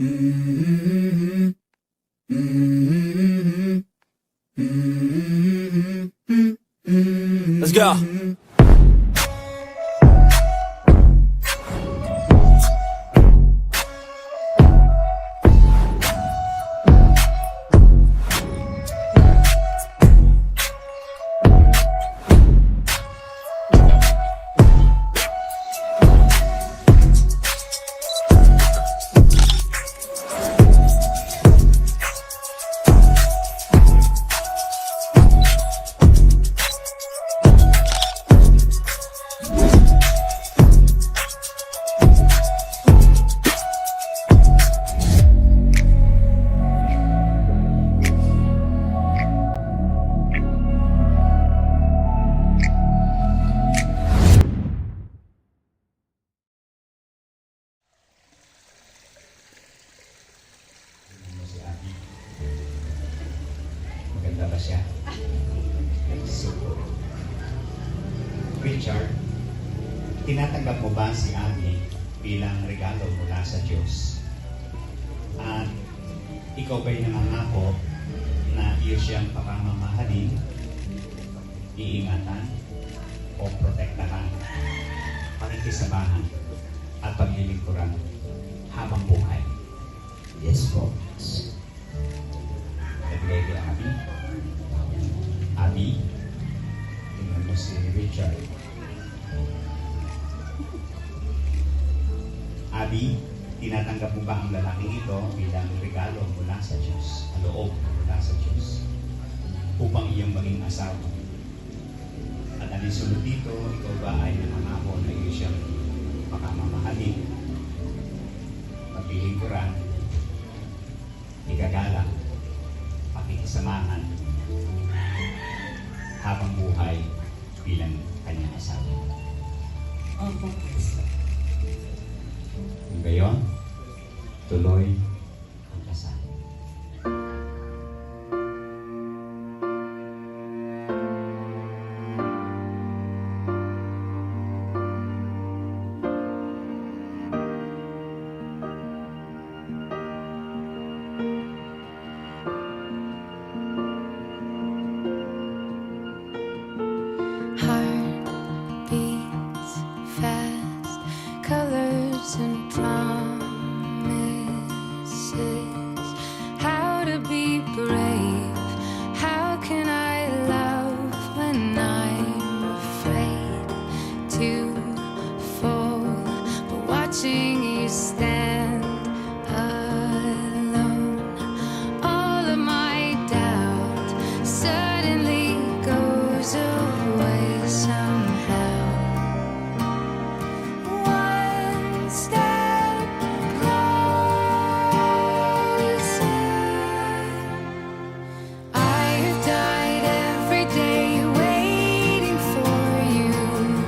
Let's go. Maganda ba siya? Super. Richard, tinatanggap mo ba si Abby bilang regalo mula sa Diyos? At ikaw ba'y nangangako na iyo siyang pamamahalin, iingatan, o protektahan, pakikisamahan, at paglilingkuran habang buhay? Yes po. Nagbigay kay Abby. Abby, tingnan mo si Richard. Abby, tinatanggap mo ba ang lalaking ito bilang regalo mula sa Diyos, kaloob mula sa Diyos, upang iyong maging asawa? At ang isunod dito, ikaw ba ay nangangako na iyo siyang pakamamahalin, paglilingkuran, igagalang, pakikisamahan habang buhay bilang kanyang asawa? Opo. Kung gayon, tuloy ang kasal. Heart beats fast, colors and promises. How to be brave? How can I love when I'm afraid to fall? But watching you stand alone, all of my doubt suddenly goes away somehow. One step closer. I have died every day waiting for you,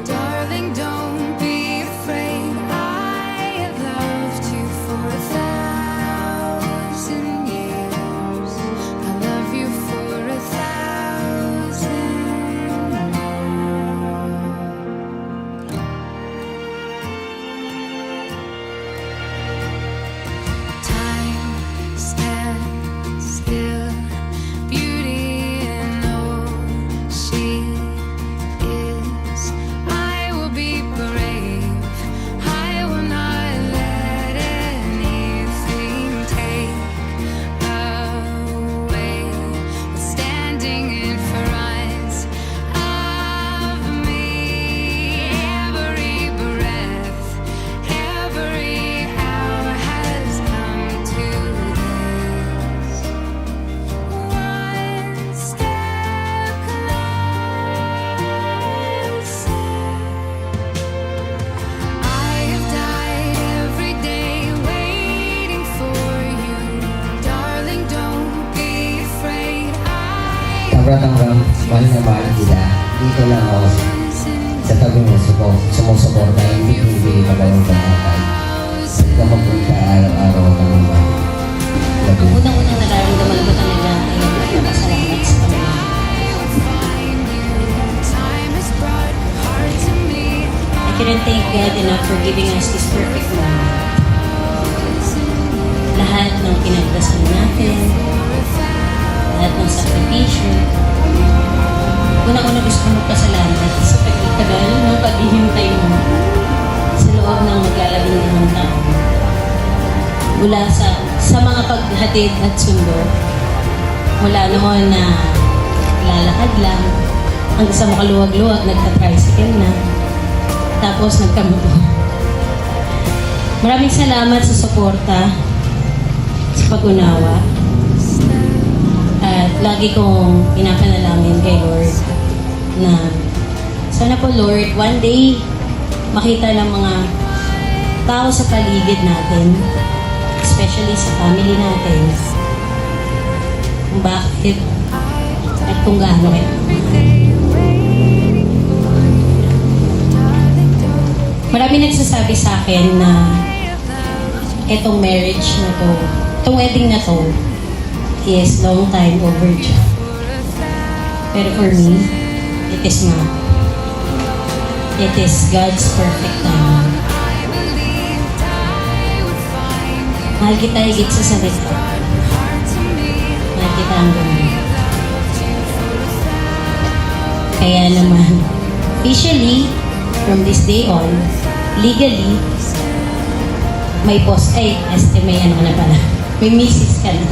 darling. Don't be afraid. I have loved you for 1,000 years. I love you for 1,000 more. Time stands still, beauty and all she is. I will be brave. I will not let anything take away what's standing in front of me. Every breath, every hour has come to this. One step closer. I have died every day waiting for you, darling. Don't be afraid. Tanggap, mahal na mahal kita. Dito lang ako sa tabi mo sumusuporta, hindi magaling ka matay. Hindi ka magpunta araw-araw ka naman. Ang unang-unang nararamdaman ko talaga ay ang pagpapasalamat sa Panginoon. Time has brought heart to me. I couldn't thank God enough for giving us this perfect moment. Lahat pinagdasal natin, lahat ng sakripisyo. Una-una gusto ko magpasalamat sa pagkatagal ng paghihintay mo sa loob ng maglalabing 5 taon. Mula sa mga paghatid at sundo, mula noon na lalakad lang, hanggang sa makaluwag-luwag, nagka-tricycle na, tapos nagkamotor. Maraming salamat sa suporta, sa pag-unawa, at lagi kong pinapanalangin kay Lord na sana po Lord, one day makita ng mga tao sa paligid natin, especially sa family natin, kung bakit at kung gaano ito. Marami nagsasabi sa akin na itong marriage na to, itong wedding na to, is long time overdue. Pero for me, it is not. It is God's perfect time. Mahal kita higit sa salita. Mahal kita hanggang ngayon. Kaya naman, officially, from this day on, legally, may boss, may ano ka na pala, may misis ka na.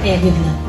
Kaya good luck.